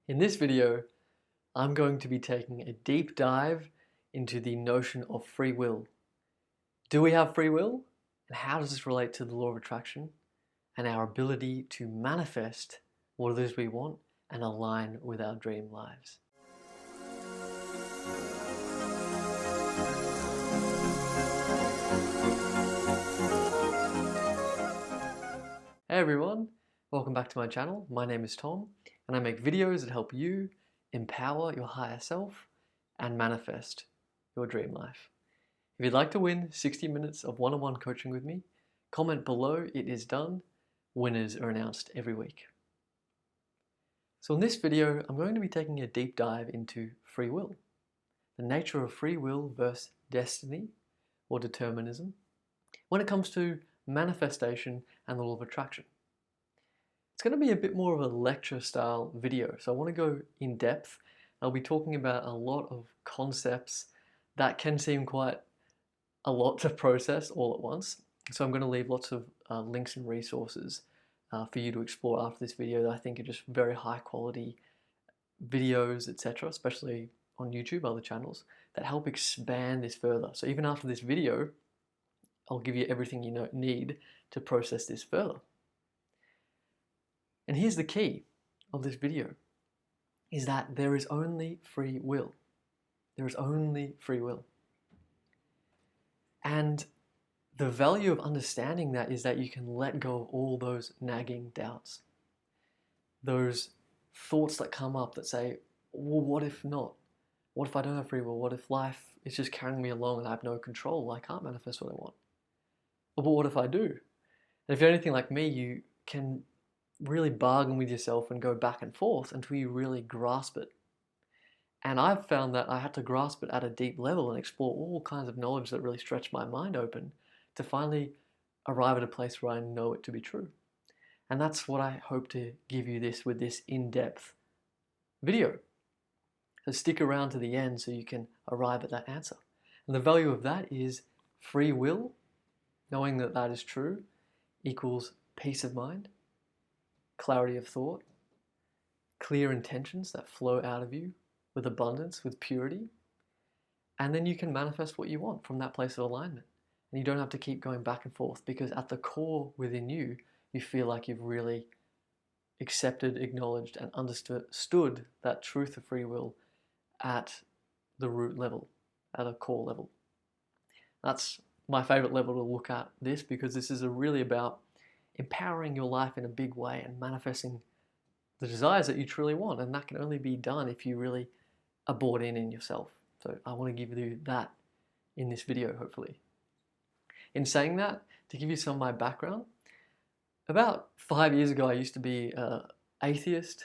In this video, I'm going to be taking a deep dive into the notion of free will. Do we have free will? And how does this relate to the law of attraction and our ability to manifest what it is we want and align with our dream lives? Hey everyone, welcome back to my channel. My name is Tom and I make videos that help you empower your higher self and manifest your dream life. If you'd like to win 60 minutes of one-on-one coaching with me, comment below. It is done. Winners are announced every week. So in this video, I'm going to be taking a deep dive into free will, the nature of free will versus destiny or determinism when it comes to manifestation and the law of attraction. It's going to be a bit more of a lecture style video, so I want to go in depth. I'll be talking about a lot of concepts that can seem quite a lot to process all at once. So I'm going to leave lots of links and resources for you to explore after this video that I think are just very high quality videos, etc., especially on YouTube, other channels, that help expand this further. So even after this video, I'll give you everything you need to process this further. And here's the key of this video, is that there is only free will. There is only free will. And the value of understanding that is that you can let go of all those nagging doubts. Those thoughts that come up that say, well, what if not? What if I don't have free will? What if life is just carrying me along and I have no control? I can't manifest what I want. But what if I do? And if you're anything like me, you can really bargain with yourself and go back and forth until you really grasp it. And I've found that I had to grasp it at a deep level and explore all kinds of knowledge that really stretched my mind open to finally arrive at a place where I know it to be true. And that's what I hope to give you with this in-depth video. So stick around to the end so you can arrive at that answer. And the value of that is free will, knowing that that is true, equals peace of mind, clarity of thought, clear intentions that flow out of you with abundance, with purity, and then you can manifest what you want from that place of alignment. And you don't have to keep going back and forth because at the core within you, you feel like you've really accepted, acknowledged, and understood that truth of free will at the root level, at a core level. That's my favorite level to look at this because this is really about empowering your life in a big way and manifesting the desires that you truly want. And that can only be done if you really are bought in yourself. So I want to give you that in this video, hopefully. In saying that, to give you some of my background, about 5 years ago, I used to be an atheist,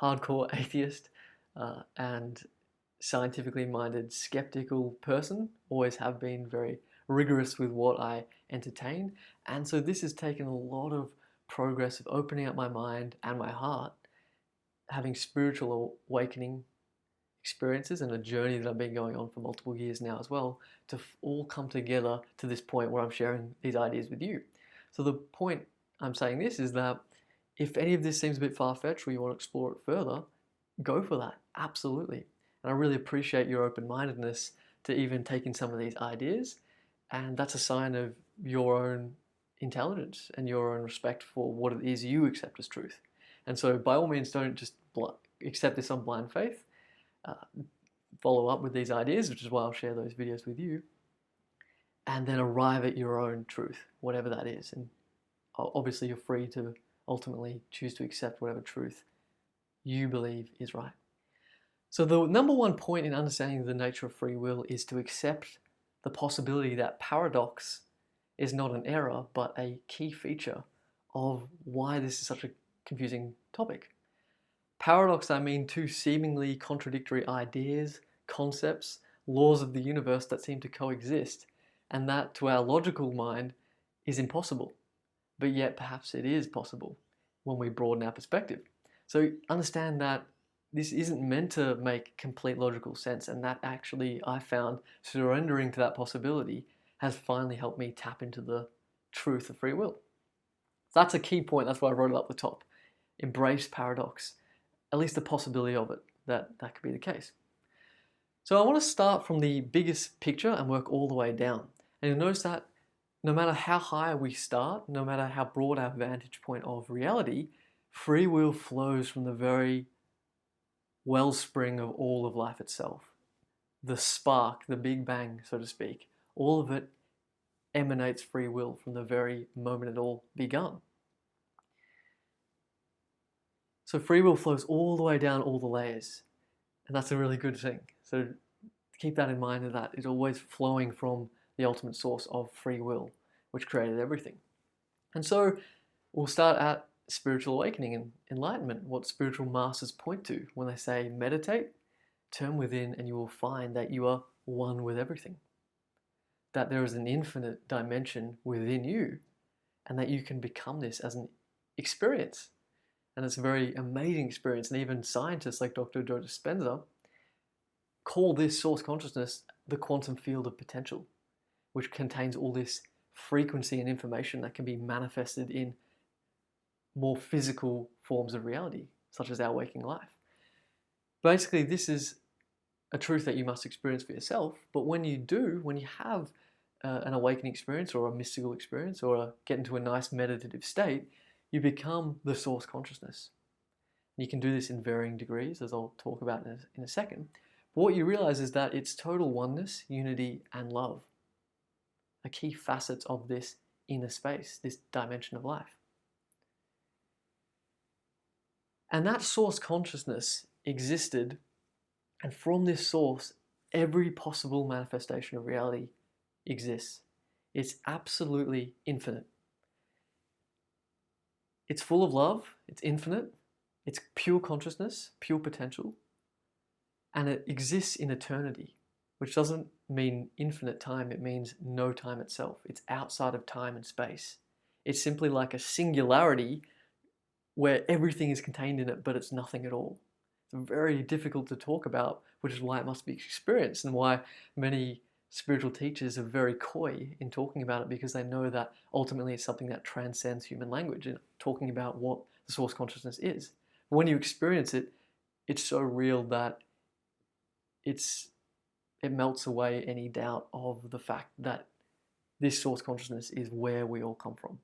hardcore atheist, and scientifically minded, skeptical person. Always have been very rigorous with what I entertain. And so this has taken a lot of progress of opening up my mind and my heart, having spiritual awakening experiences and a journey that I've been going on for multiple years now as well, to all come together to this point where I'm sharing these ideas with you. So the point I'm saying this is that if any of this seems a bit far-fetched or you want to explore it further, go for that, absolutely. And I really appreciate your open-mindedness to even take in some of these ideas. And that's a sign of your own intelligence and your own respect for what it is you accept as truth. And so by all means, don't just accept this on blind faith. Follow up with these ideas, which is why I'll share those videos with you. And then arrive at your own truth, whatever that is. And obviously you're free to ultimately choose to accept whatever truth you believe is right. So the number one point in understanding the nature of free will is to accept the possibility that paradox is not an error, but a key feature of why this is such a confusing topic. Paradox, I mean two seemingly contradictory ideas, concepts, laws of the universe that seem to coexist, and that to our logical mind is impossible, but yet perhaps it is possible when we broaden our perspective. So understand that this isn't meant to make complete logical sense, and that actually I found surrendering to that possibility has finally helped me tap into the truth of free will. So that's a key point, that's why I wrote it up the top. Embrace paradox. at least the possibility of it, that could be the case. So I want to start from the biggest picture and work all the way down. And you'll notice that no matter how high we start, no matter how broad our vantage point of reality, free will flows from the very wellspring of all of life itself. The spark, the Big Bang, so to speak, all of it emanates free will from the very moment it all begun. So free will flows all the way down all the layers, and that's a really good thing. So keep that in mind, that it's always flowing from the ultimate source of free will, which created everything. And so we'll start at spiritual awakening and enlightenment, what spiritual masters point to when they say meditate, turn within, and you will find that you are one with everything. That there is an infinite dimension within you, and that you can become this as an experience. And it's a very amazing experience, and even scientists like Dr. Joe Dispenza call this source consciousness the quantum field of potential, which contains all this frequency and information that can be manifested in more physical forms of reality, such as our waking life. Basically, this is a truth that you must experience for yourself, but when you do, when you have an awakening experience or a mystical experience or get into a nice meditative state, you become the source consciousness. You can do this in varying degrees, as I'll talk about in a second. But what you realize is that it's total oneness, unity, and love are key facets of this inner space, this dimension of life. And that source consciousness existed, and from this source, every possible manifestation of reality exists. It's absolutely infinite. It's full of love, it's infinite, it's pure consciousness, pure potential, and it exists in eternity, which doesn't mean infinite time, it means no time itself. It's outside of time and space. It's simply like a singularity where everything is contained in it, but it's nothing at all. It's very difficult to talk about, which is why it must be experienced, and why many spiritual teachers are very coy in talking about it, because they know that ultimately it's something that transcends human language and talking about what the source consciousness is. But when you experience it, it's so real that it melts away any doubt of the fact that this source consciousness is where we all come from.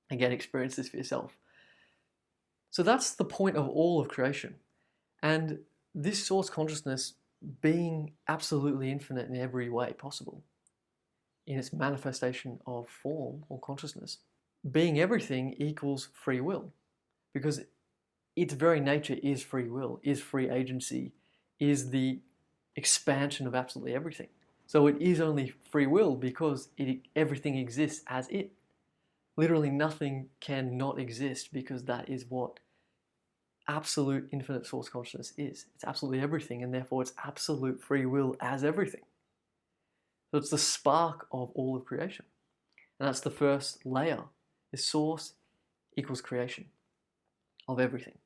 Again, experience this for yourself. So that's the point of all of creation. And this source consciousness being absolutely infinite in every way possible, in its manifestation of form or consciousness, being everything equals free will, because its very nature is free will, is free agency, is the expansion of absolutely everything. So it is only free will because everything exists as it. Literally nothing can not exist, because that is what absolute infinite source consciousness is. It's absolutely everything, and therefore it's absolute free will as everything. So it's the spark of all of creation. And that's the first layer. The source equals creation of everything.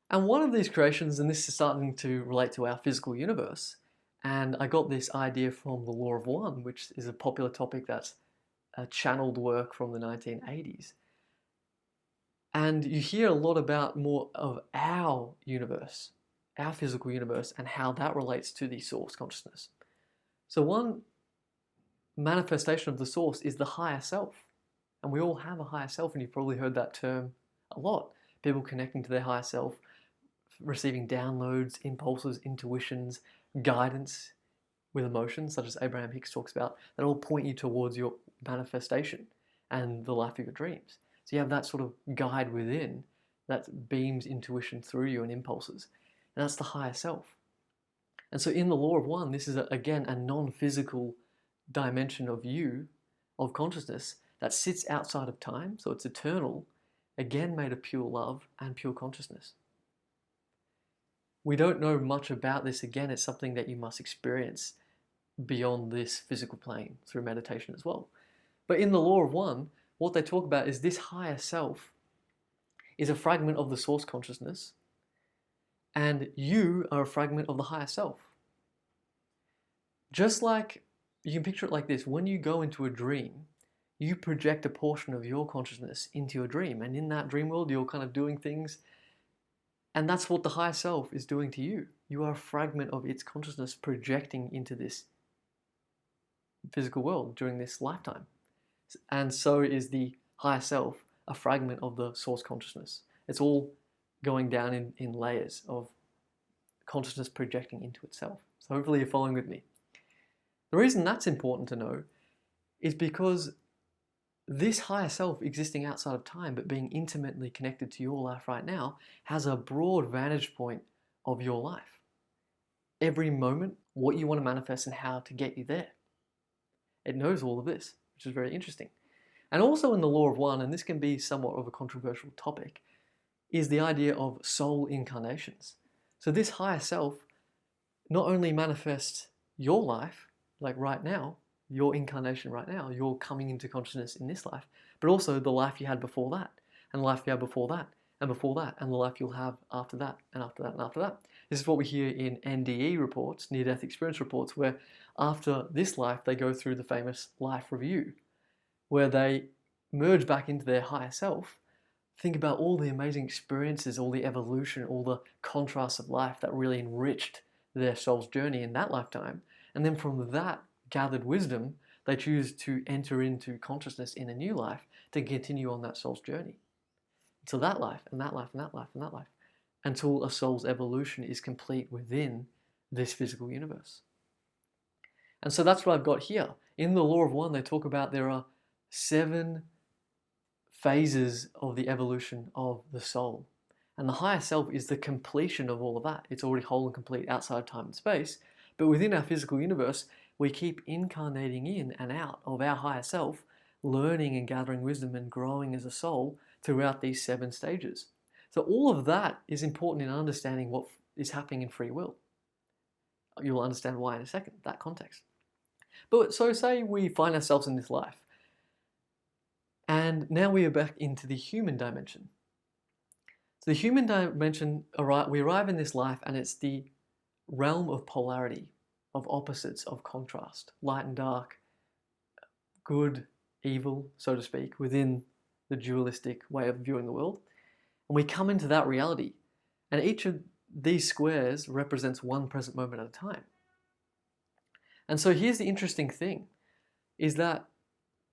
And one of these creations, and this is starting to relate to our physical universe, and I got this idea from the Law of One, which is a popular topic that's channeled work from the 1980s. And you hear a lot about more of our universe, our physical universe, and how that relates to the source consciousness. So one manifestation of the source is the higher self. And we all have a higher self, and you've probably heard that term a lot. People connecting to their higher self, receiving downloads, impulses, intuitions, guidance with emotions, such as Abraham Hicks talks about, that all point you towards your manifestation and the life of your dreams. So you have that sort of guide within that beams intuition through you and impulses. And that's the higher self. And so in the Law of One, this is, again, a non-physical dimension of you, of consciousness, that sits outside of time, so it's eternal, again made of pure love and pure consciousness. We don't know much about this. Again, it's something that you must experience beyond this physical plane through meditation as well. But in the Law of One, what they talk about is this higher self is a fragment of the source consciousness, and you are a fragment of the higher self. Just like, you can picture it like this: when you go into a dream, you project a portion of your consciousness into your dream, and in that dream world, you're kind of doing things And that's what the higher self is doing to you. You are a fragment of its consciousness projecting into this physical world during this lifetime. And so is the higher self a fragment of the source consciousness. It's all going down in layers of consciousness projecting into itself. So hopefully you're following with me. The reason that's important to know is because this higher self existing outside of time but being intimately connected to your life right now has a broad vantage point of your life. Every moment, what you want to manifest and how to get you there. It knows all of this, which is very interesting. And also in the law of one, and this can be somewhat of a controversial topic, is the idea of soul incarnations. So this higher self not only manifests your life, like right now, your incarnation right now, you're coming into consciousness in this life, but also the life you had before that, and the life you had before that, and before that, and the life you'll have after that, and after that, and after that. This is what we hear in NDE reports, near-death experience reports, where after this life, they go through the famous life review, where they merge back into their higher self, think about all the amazing experiences, all the evolution, all the contrasts of life that really enriched their soul's journey in that lifetime. And then from that gathered wisdom, they choose to enter into consciousness in a new life to continue on that soul's journey. Until that life, and that life, and that life, and that life. Until a soul's evolution is complete within this physical universe. And so that's what I've got here. In the law of one, they talk about there are 7 phases of the evolution of the soul. And the higher self is the completion of all of that. It's already whole and complete outside of time and space. But within our physical universe, we keep incarnating in and out of our higher self, learning and gathering wisdom and growing as a soul throughout these 7 stages. So all of that is important in understanding what is happening in free will. You'll understand why in a second, that context. But so say we find ourselves in this life, and now we are back into the human dimension. So the human dimension, we arrive in this life, and it's the realm of polarity, of opposites, of contrast, light and dark, good, evil, so to speak, within the dualistic way of viewing the world. And we come into that reality, and each of these squares represents one present moment at a time. And so here's the interesting thing, is that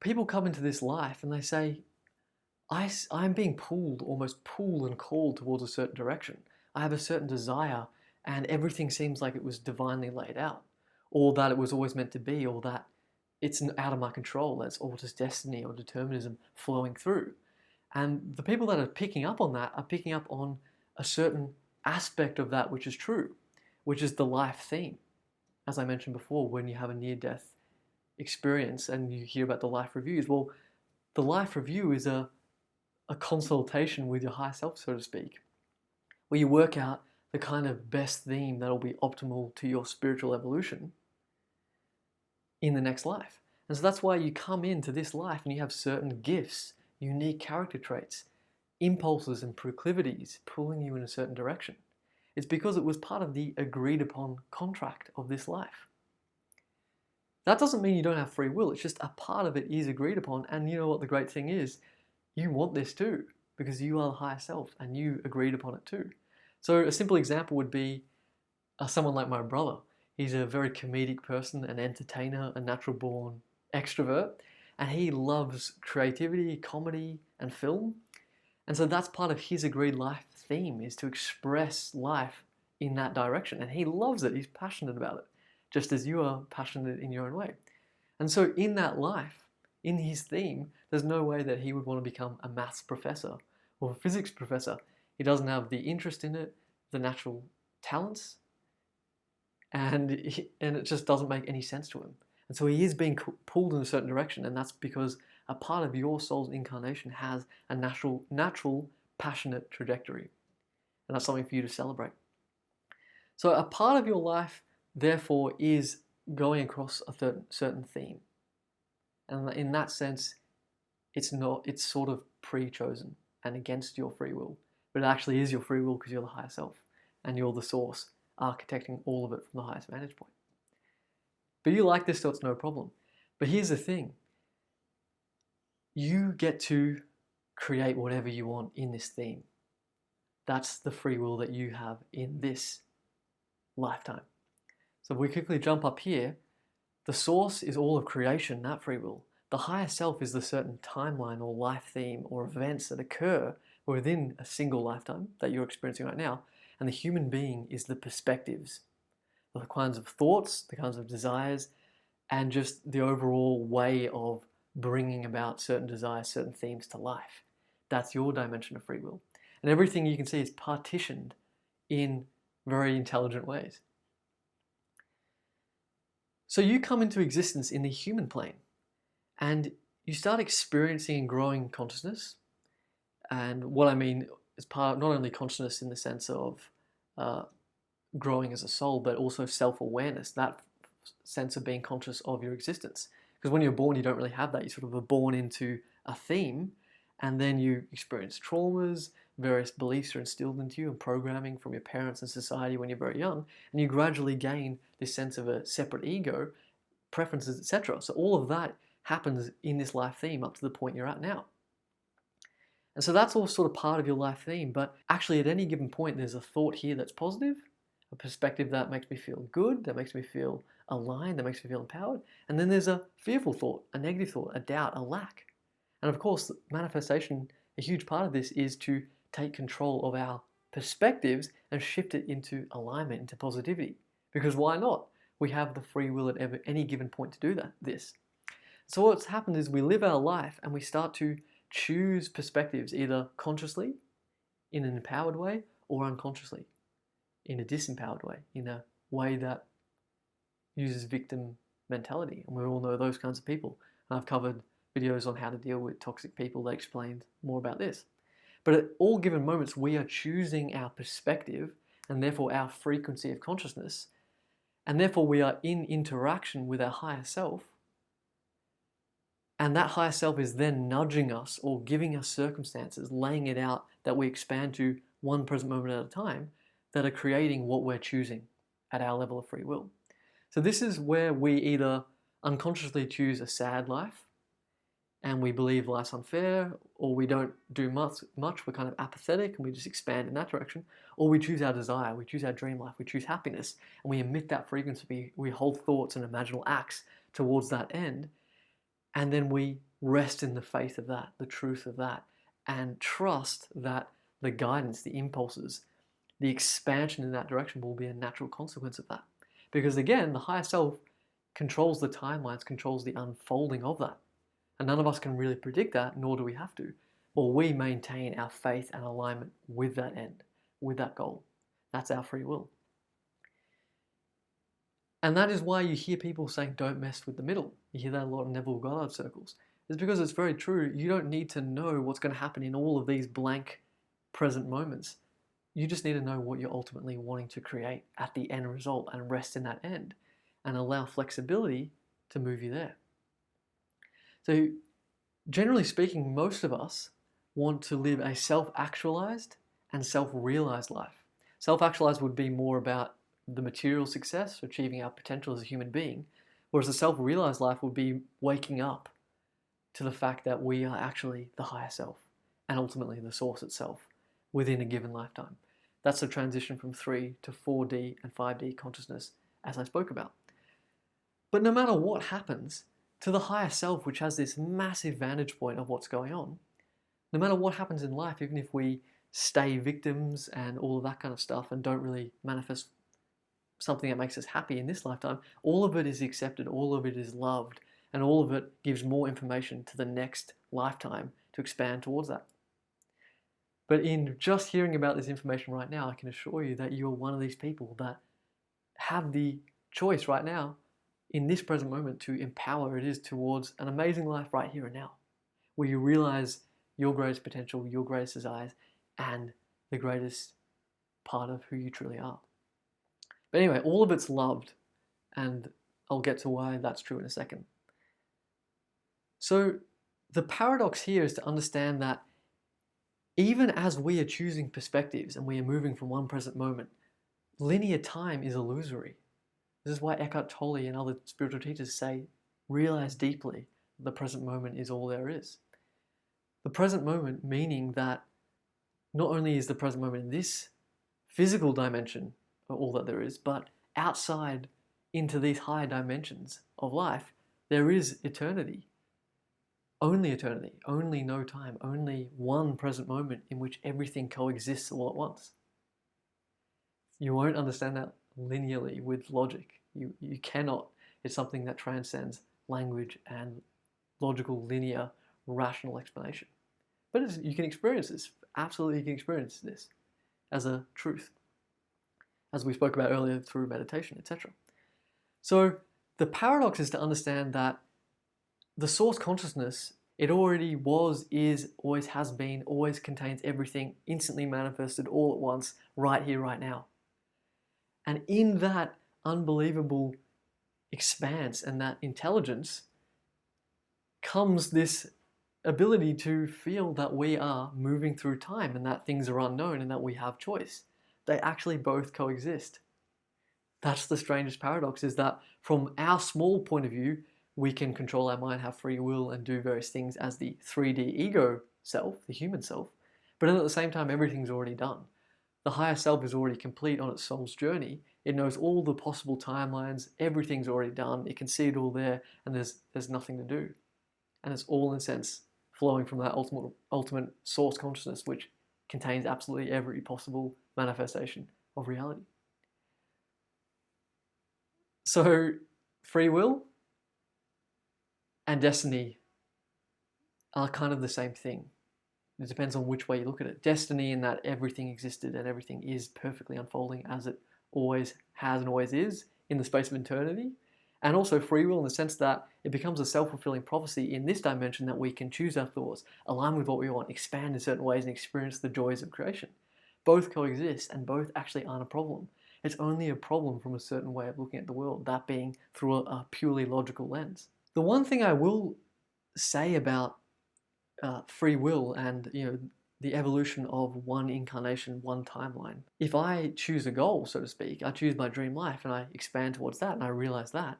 people come into this life and they say, I'm being pulled, almost pulled and called towards a certain direction. I have a certain desire, and everything seems like it was divinely laid out, or that it was always meant to be, or that it's out of my control, that's all just destiny or determinism flowing through. And the people that are picking up on that are picking up on a certain aspect of that which is true, which is the life theme. As I mentioned before, when you have a near-death experience and you hear about the life reviews, well, the life review is a consultation with your higher self, so to speak, where you work out the kind of best theme that will be optimal to your spiritual evolution in the next life. And so that's why you come into this life and you have certain gifts, unique character traits, impulses and proclivities pulling you in a certain direction. It's because it was part of the agreed upon contract of this life. That doesn't mean you don't have free will, it's just a part of it is agreed upon, and you know what the great thing is? You want this too, because you are the higher self and you agreed upon it too. So a simple example would be someone like my brother. He's a very comedic person, an entertainer, a natural born extrovert, and he loves creativity, comedy, and film. And so that's part of his agreed life theme, is to express life in that direction. And he loves it, he's passionate about it, just as you are passionate in your own way. And so in that life, in his theme, there's no way that he would want to become a maths professor or a physics professor. He doesn't have the interest in it, the natural talents, and it just doesn't make any sense to him. And so he is being pulled in a certain direction, and that's because a part of your soul's incarnation has a natural, passionate trajectory. And that's something for you to celebrate. So a part of your life, therefore, is going across a certain theme. And in that sense, it's sort of pre-chosen and against your free will. But it actually is your free will because you're the higher self and you're the source, architecting all of it from the highest vantage point. But you like this, so it's no problem. But here's the thing. You get to create whatever you want in this theme. That's the free will that you have in this lifetime. So if we quickly jump up here, the source is all of creation, that free will. The higher self is the certain timeline or life theme or events that occur within a single lifetime that you're experiencing right now. And the human being is the perspectives, the kinds of thoughts, the kinds of desires, and just the overall way of bringing about certain desires, certain themes to life. That's your dimension of free will. And everything you can see is partitioned in very intelligent ways. So you come into existence in the human plane and you start experiencing and growing consciousness. And what I mean is part not only consciousness in the sense of growing as a soul, but also self-awareness, that sense of being conscious of your existence. Because when you're born, you don't really have that. You sort of are born into a theme, and then you experience traumas, various beliefs are instilled into you and programming from your parents and society when you're very young, and you gradually gain this sense of a separate ego, preferences, etc. So all of that happens in this life theme up to the point you're at now. And so that's all sort of part of your life theme, but actually at any given point there's a thought here that's positive, a perspective that makes me feel good, that makes me feel aligned, that makes me feel empowered, and then there's a fearful thought, a negative thought, a doubt, a lack. And of course, manifestation, a huge part of this is to take control of our perspectives and shift it into alignment, into positivity. Because why not? We have the free will at any given point to do this. So what's happened is we live our life and we start to choose perspectives either consciously, in an empowered way, or unconsciously, in a disempowered way, in a way that uses victim mentality. And we all know those kinds of people. And I've covered videos on how to deal with toxic people that explained more about this. But at all given moments, we are choosing our perspective and therefore our frequency of consciousness. And therefore we are in interaction with our higher self. And that higher self is then nudging us or giving us circumstances, laying it out that we expand to one present moment at a time that are creating what we're choosing at our level of free will. So this is where we either unconsciously choose a sad life and we believe life's unfair, or we don't do much, we're kind of apathetic and we just expand in that direction, or we choose our desire, we choose our dream life, we choose happiness, and we emit that frequency, we hold thoughts and imaginal acts towards that end, and then we rest in the faith of that, the truth of that, and trust that the guidance, the impulses, the expansion in that direction will be a natural consequence of that. Because again, the higher self controls the timelines, controls the unfolding of that. And none of us can really predict that, nor do we have to. Or we maintain our faith and alignment with that end, with that goal. That's our free will. And that is why you hear people saying, don't mess with the middle. You hear that a lot in Neville Goddard circles. It's because it's very true. You don't need to know what's going to happen in all of these blank present moments. You just need to know what you're ultimately wanting to create at the end result and rest in that end and allow flexibility to move you there. So generally speaking, most of us want to live a self-actualized and self-realized life. Self-actualized would be more about the material success, achieving our potential as a human being, whereas a self-realized life would be waking up to the fact that we are actually the higher self and ultimately the source itself within a given lifetime. That's the transition from 3 to 4D and 5D consciousness, as I spoke about. But no matter what happens to the higher self, which has this massive vantage point of what's going on, no matter what happens in life, even if we stay victims and all of that kind of stuff and don't really manifest something that makes us happy in this lifetime, all of it is accepted, all of it is loved, and all of it gives more information to the next lifetime to expand towards that. But in just hearing about this information right now, I can assure you that you are one of these people that have the choice right now in this present moment to empower it is towards an amazing life right here and now, where you realize your greatest potential, your greatest desires, and the greatest part of who you truly are. But anyway, all of it's loved, and I'll get to why that's true in a second. So the paradox here is to understand that even as we are choosing perspectives and we are moving from one present moment, linear time is illusory. This is why Eckhart Tolle and other spiritual teachers say, realize deeply the present moment is all there is. The present moment meaning that not only is the present moment in this physical dimension all that there is, but outside into these higher dimensions of life, there is eternity. Only no time, only one present moment in which everything coexists all at once. You won't understand that linearly with logic. You cannot. It's something that transcends language and logical, linear, rational explanation. But you can experience this. Absolutely, you can experience this as a truth, as we spoke about earlier through meditation, etc. So the paradox is to understand that the source consciousness, it already was, is, always has been, always contains everything, instantly manifested all at once, right here, right now. And in that unbelievable expanse and that intelligence comes this ability to feel that we are moving through time and that things are unknown and that we have choice. They actually both coexist. That's the strangest paradox, is that from our small point of view, we can control our mind, have free will, and do various things as the 3D ego self, the human self. But at the same time, everything's already done. The higher self is already complete on its soul's journey. It knows all the possible timelines, everything's already done, it can see it all there, and there's nothing to do. And it's all, in a sense, flowing from that ultimate source consciousness, which contains absolutely every possible manifestation of reality. So, free will and destiny are kind of the same thing. It depends on which way you look at it. Destiny, in that everything existed and everything is perfectly unfolding as it always has and always is in the space of eternity. And also free will in the sense that it becomes a self-fulfilling prophecy in this dimension that we can choose our thoughts, align with what we want, expand in certain ways, and experience the joys of creation. Both coexist and both actually aren't a problem. It's only a problem from a certain way of looking at the world, that being through a purely logical lens. The one thing I will say about free will and the evolution of one incarnation, one timeline. If I choose a goal, so to speak, I choose my dream life and I expand towards that and I realize that,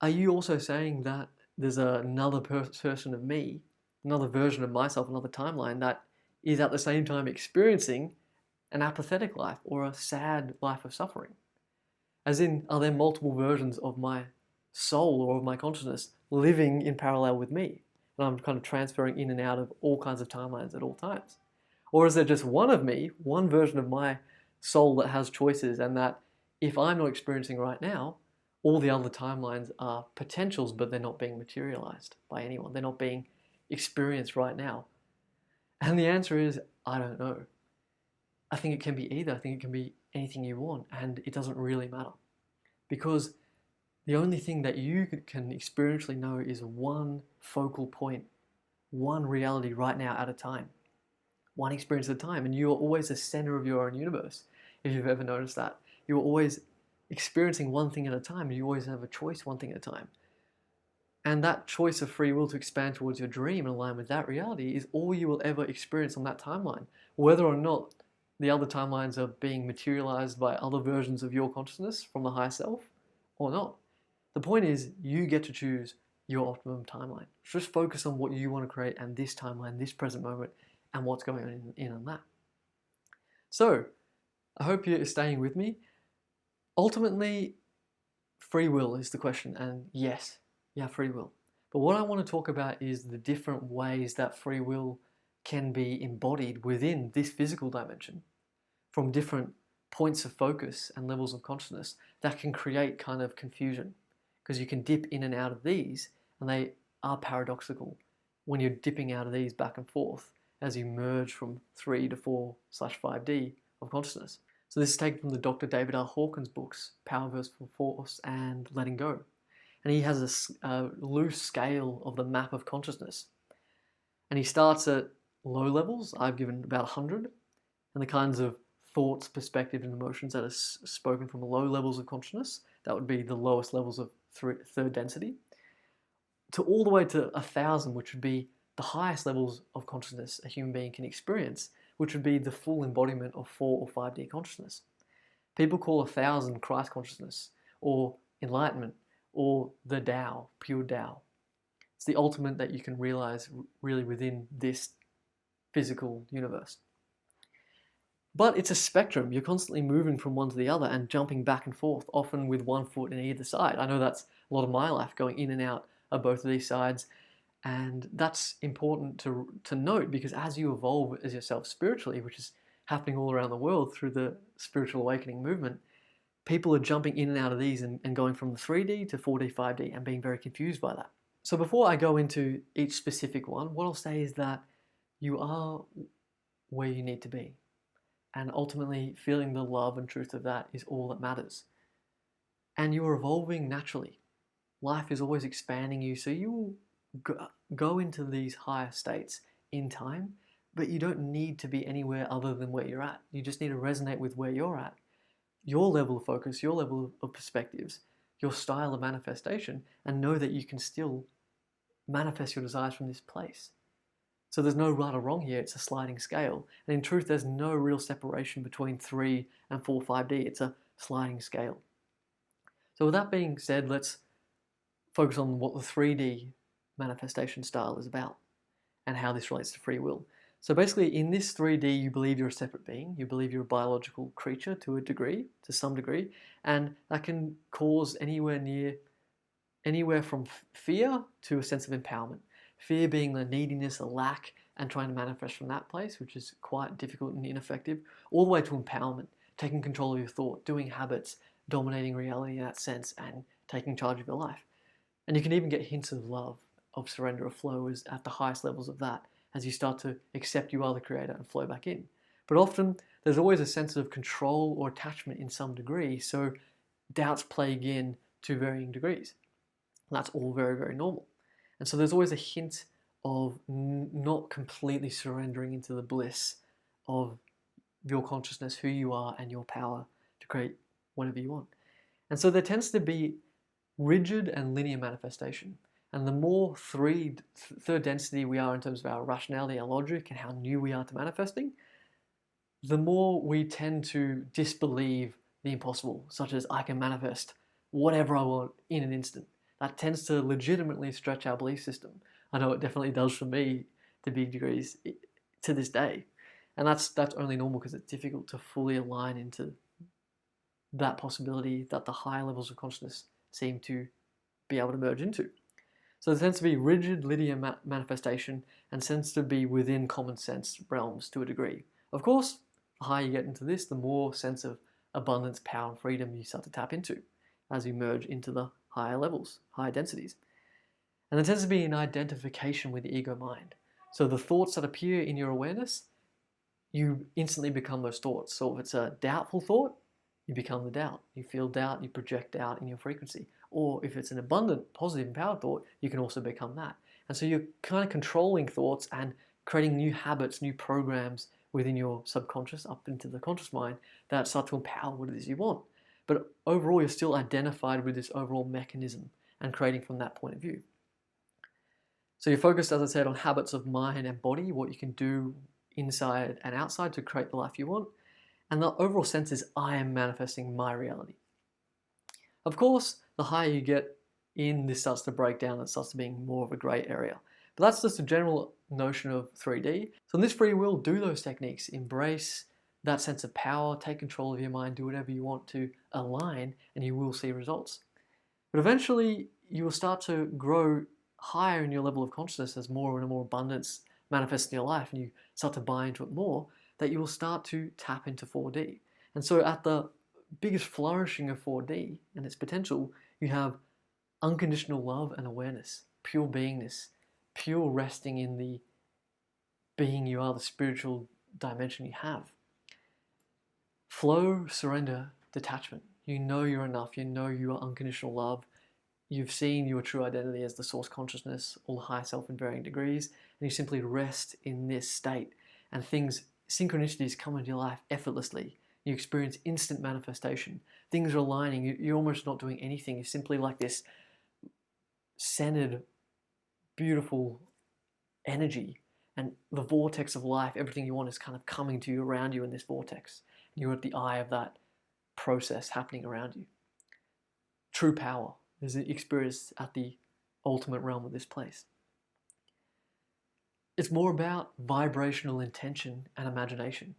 are you also saying that there's another person of me, another version of myself, another timeline that is at the same time experiencing an apathetic life or a sad life of suffering? As in, are there multiple versions of my soul or of my consciousness living in parallel with me? And I'm kind of transferring in and out of all kinds of timelines at all times? Or is there just one of me, one version of my soul that has choices, and that if I'm not experiencing right now, all the other timelines are potentials, but they're not being materialized by anyone. They're not being experienced right now. And the answer is, I don't know. I think it can be either. I think it can be anything you want, and it doesn't really matter. Because the only thing that you can experientially know is one focal point, one reality right now at a time, one experience at a time. And you are always the center of your own universe, if you've ever noticed that. You're always experiencing one thing at a time, and you always have a choice one thing at a time. And that choice of free will to expand towards your dream and align with that reality is all you will ever experience on that timeline. Whether or not the other timelines are being materialized by other versions of your consciousness from the higher self or not. The point is, you get to choose your optimum timeline. Just focus on what you want to create and this timeline, this present moment, and what's going on in on that. So, I hope you're staying with me. Ultimately, free will is the question, and yes, you have free will. But what I want to talk about is the different ways that free will can be embodied within this physical dimension from different points of focus and levels of consciousness that can create kind of confusion. Because you can dip in and out of these, and they are paradoxical when you're dipping out of these back and forth as you merge from 3 to 4/5D of consciousness. So this is taken from the Dr. David R. Hawkins books, Power versus Force and Letting Go. And he has a loose scale of the map of consciousness. And he starts at low levels. I've given about 100. And the kinds of thoughts, perspectives, and emotions that are spoken from the low levels of consciousness, that would be the lowest levels of third density, to all the way to 1,000, which would be the highest levels of consciousness a human being can experience, which would be the full embodiment of 4 or 5D consciousness. People call 1,000 Christ consciousness, or enlightenment, or the Tao, pure Tao. It's the ultimate that you can realize really within this physical universe. But it's a spectrum. You're constantly moving from one to the other and jumping back and forth, often with one foot in either side. I know that's a lot of my life, going in and out of both of these sides. And that's important to note, because as you evolve as yourself spiritually, which is happening all around the world through the spiritual awakening movement, people are jumping in and out of these and going from the 3D to 4D, 5D, and being very confused by that. So before I go into each specific one, what I'll say is that you are where you need to be. And ultimately, feeling the love and truth of that is all that matters. And you're evolving naturally. Life is always expanding you, so you will go into these higher states in time, but you don't need to be anywhere other than where you're at. You just need to resonate with where you're at, your level of focus, your level of perspectives, your style of manifestation, and know that you can still manifest your desires from this place. So there's no right or wrong here, it's a sliding scale. And in truth, there's no real separation between 3 and 4, 5D. It's a sliding scale. So with that being said, let's focus on what the 3D manifestation style is about and how this relates to free will. So basically, in this 3D, you believe you're a separate being. You believe you're a biological creature to a degree, to some degree, and that can cause anywhere from fear to a sense of empowerment. Fear being the neediness, a lack, and trying to manifest from that place, which is quite difficult and ineffective, all the way to empowerment, taking control of your thought, doing habits, dominating reality in that sense, and taking charge of your life. And you can even get hints of love, of surrender, of flow is at the highest levels of that, as you start to accept you are the creator and flow back in. But often, there's always a sense of control or attachment in some degree, so doubts plague in to varying degrees. And that's all very, very normal. And so there's always a hint of not completely surrendering into the bliss of your consciousness, who you are, and your power to create whatever you want. And so there tends to be rigid and linear manifestation. And the more third density we are in terms of our rationality, our logic, and how new we are to manifesting, the more we tend to disbelieve the impossible, such as I can manifest whatever I want in an instant. That tends to legitimately stretch our belief system. I know it definitely does for me to big degrees to this day. And that's only normal because it's difficult to fully align into that possibility that the higher levels of consciousness seem to be able to merge into. So there tends to be rigid linear manifestation and tends to be within common sense realms to a degree. Of course, the higher you get into this, the more sense of abundance, power, and freedom you start to tap into as you merge into the higher levels, higher densities. And there tends to be an identification with the ego mind. So the thoughts that appear in your awareness, you instantly become those thoughts. So if it's a doubtful thought, you become the doubt. You feel doubt, you project doubt in your frequency. Or if it's an abundant, positive, empowered thought, you can also become that. And so you're kind of controlling thoughts and creating new habits, new programs within your subconscious up into the conscious mind that start to empower what it is you want. But overall, you're still identified with this overall mechanism and creating from that point of view. So you're focused, as I said, on habits of mind and body, what you can do inside and outside to create the life you want. And the overall sense is, I am manifesting my reality. Of course, the higher you get in, this starts to break down. It starts to being more of a grey area. But that's just a general notion of 3D. So in this free will, do those techniques. Embrace that sense of power, take control of your mind, do whatever you want to align, and you will see results. But eventually, you will start to grow higher in your level of consciousness as more and more abundance manifests in your life, and you start to buy into it more, that you will start to tap into 4D. And so at the biggest flourishing of 4D and its potential, you have unconditional love and awareness, pure beingness, pure resting in the being you are, the spiritual dimension you have. Flow, surrender, detachment. You know you're enough. You know you are unconditional love. You've seen your true identity as the source consciousness, all high self in varying degrees, and you simply rest in this state. And synchronicities come into your life effortlessly. You experience instant manifestation. Things are aligning. You're almost not doing anything. You're simply like this centered, beautiful energy. And the vortex of life, everything you want is kind of coming to you, around you in this vortex. You're at the eye of that process happening around you. True power is experienced at the ultimate realm of this place. It's more about vibrational intention and imagination.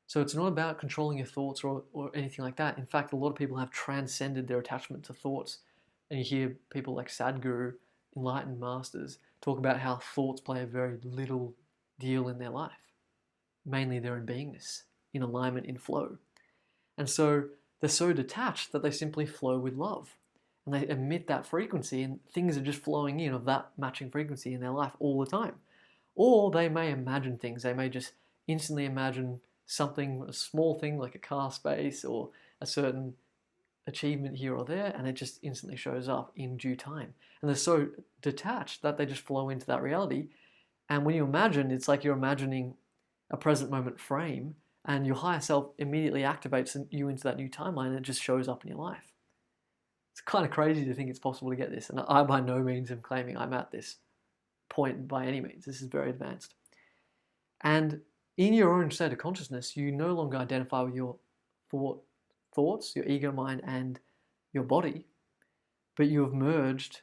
So it's not about controlling your thoughts or anything like that. In fact, a lot of people have transcended their attachment to thoughts. And you hear people like Sadhguru, enlightened masters, talk about how thoughts play a very little deal in their life. Mainly they're in beingness, in alignment, in flow. And so they're so detached that they simply flow with love. And they emit that frequency, and things are just flowing in of that matching frequency in their life all the time. Or they may imagine things. They may just instantly imagine something, a small thing like a car space or a certain achievement here or there, and it just instantly shows up in due time. And they're so detached that they just flow into that reality. And when you imagine, it's like you're imagining a present moment frame, and your higher self immediately activates you into that new timeline, and it just shows up in your life. It's kind of crazy to think it's possible to get this, and I by no means am claiming I'm at this point by any means. This is very advanced. And in your own state of consciousness, you no longer identify with your thoughts, your ego mind, and your body, but you have merged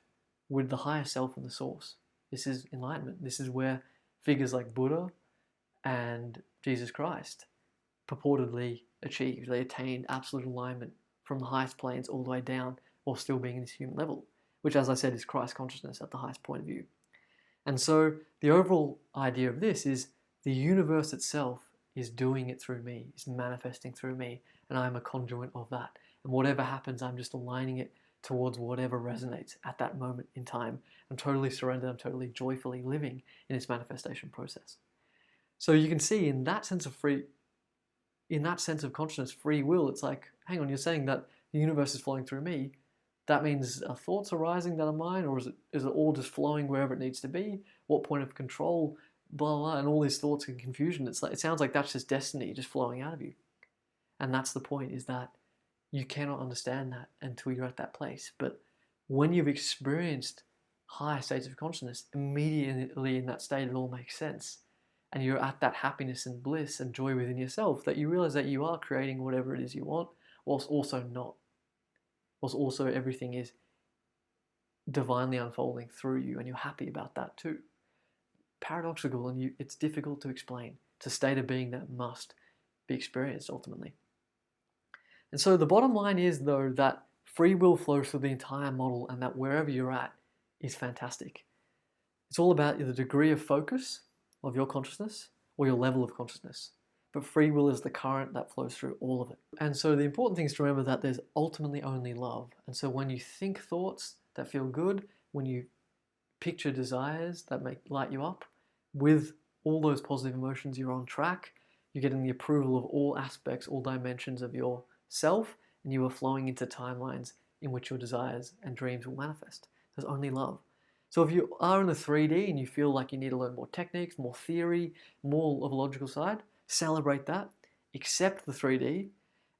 with the higher self and the source. This is enlightenment. This is where figures like Buddha and Jesus Christ purportedly achieved. They attained absolute alignment from the highest planes all the way down while still being in this human level, which, as I said, is Christ consciousness at the highest point of view. And so the overall idea of this is the universe itself is doing it through me, is manifesting through me, and I'm a conduit of that. And whatever happens, I'm just aligning it towards whatever resonates at that moment in time. I'm totally surrendered, I'm totally joyfully living in this manifestation process. So you can see in that sense of consciousness, free will, it's like, hang on, you're saying that the universe is flowing through me. That means thoughts arising that are mine, or is it all just flowing wherever it needs to be? What point of control, blah, blah, and all these thoughts and confusion. It sounds like that's just destiny just flowing out of you. And that's the point, is that you cannot understand that until you're at that place. But when you've experienced higher states of consciousness, immediately in that state it all makes sense. And you're at that happiness and bliss and joy within yourself, that you realize that you are creating whatever it is you want, whilst also not. Whilst also everything is divinely unfolding through you, and you're happy about that too. Paradoxical, and it's difficult to explain. It's a state of being that must be experienced ultimately. And so the bottom line is, though, that free will flows through the entire model, and that wherever you're at is fantastic. It's all about the degree of focus of your consciousness or your level of consciousness. But free will is the current that flows through all of it. And so the important thing is to remember that there's ultimately only love. And so when you think thoughts that feel good, when you picture desires that light you up, with all those positive emotions, you're on track. You're getting the approval of all aspects, all dimensions of yourself, and you are flowing into timelines in which your desires and dreams will manifest. There's only love. So if you are in the 3D and you feel like you need to learn more techniques, more theory, more of a logical side, celebrate that, accept the 3D,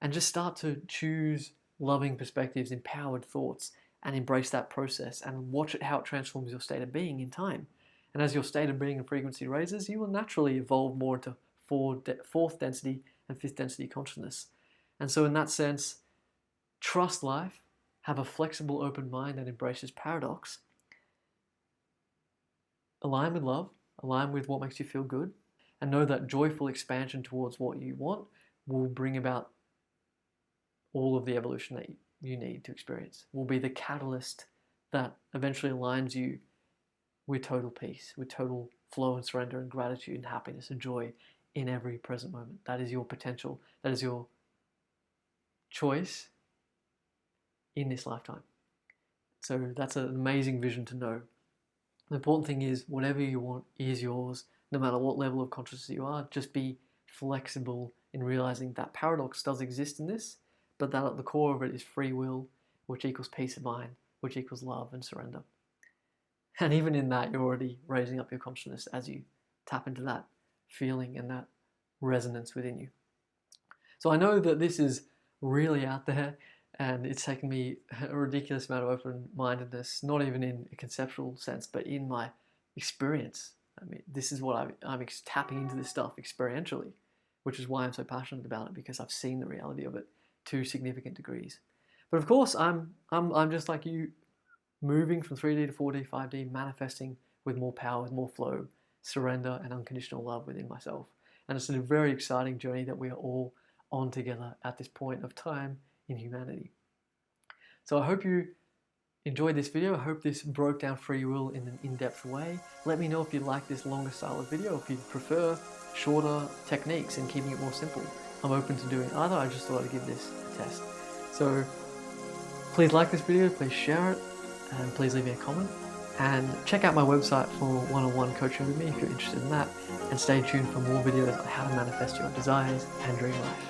and just start to choose loving perspectives, empowered thoughts, and embrace that process and watch how it transforms your state of being in time. And as your state of being and frequency raises, you will naturally evolve more into fourth density and fifth density consciousness. And so in that sense, trust life, have a flexible, open mind that embraces paradox, align with love, align with what makes you feel good, and know that joyful expansion towards what you want will bring about all of the evolution that you need to experience, will be the catalyst that eventually aligns you with total peace, with total flow and surrender and gratitude and happiness and joy in every present moment. That is your potential. That is your choice in this lifetime. So that's an amazing vision to know. The important thing is, whatever you want is yours, no matter what level of consciousness you are. Just be flexible in realizing that paradox does exist in this, but that at the core of it is free will, which equals peace of mind, which equals love and surrender. And even in that, you're already raising up your consciousness as you tap into that feeling and that resonance within you. So I know that this is really out there, and it's taken me a ridiculous amount of open-mindedness, not even in a conceptual sense, but in my experience. I mean, this is what I'm tapping into this stuff experientially, which is why I'm so passionate about it, because I've seen the reality of it to significant degrees. But of course, I'm just like you, moving from 3D to 4D, 5D, manifesting with more power, with more flow, surrender and unconditional love within myself. And it's a very exciting journey that we are all on together at this point of time in humanity. So I hope you enjoyed this video. I hope this broke down free will in an in-depth way. Let me know if you like this longer style of video, if you prefer shorter techniques and keeping it more simple. I'm open to doing either. I just thought I'd give this a test. So please like this video, please share it, and please leave me a comment. And check out my website for one-on-one coaching with me if you're interested in that. And stay tuned for more videos on how to manifest your desires and dream life.